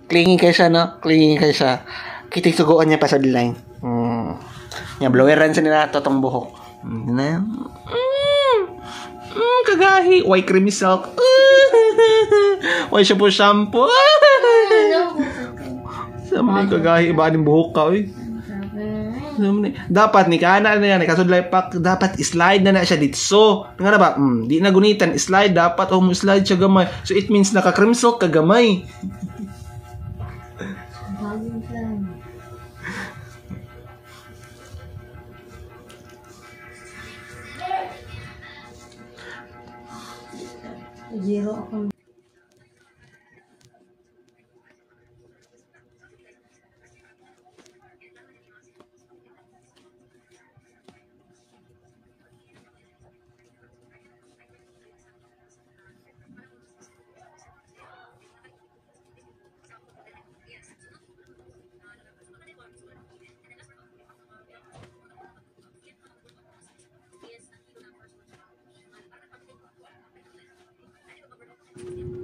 Clingy kay siya, no? Clingy kay siya. Kitay suguan niya pa sa line. Nya bloweran sa nila totong buhok. Na. Kagahi. Why creamy silk? Why shampoo? Sama ni kagahi iba ning buhok ka, oy. Dapat ni kana na yan kasudlay pak dapat slide na siya dito. Nga na ba? Di na gunitan slide dapat mo slide siya gamay. So it means naka cream silk ka gamay. Zero ako.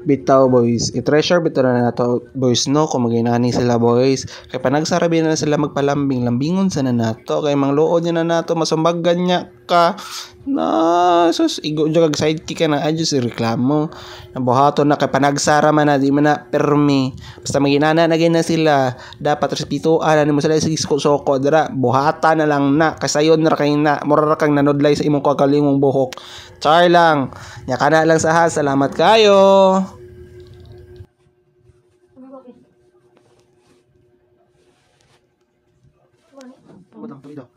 Bitaw boys, i-treasure bitaw na nato boys no kung maginani sila boys. Kay panagsarabi na sila magpalambing, lambingon sa na nato kay mangluod niya na nato masumbagan niya ka. Na sus igo jud kag sidekick ka na adyo si reklamo. Nabuhaton na kay panagsara man na di man na permi. Basta maginana na na sila, dapat respetuan na mo sila sa soko dira. Buhata na lang na kasayon ra kay na mura kang nanudlay sa imong kagalingong buhok. Char lang. Nya kana lang sa ha. Salamat kayo. Butang tuloy daw.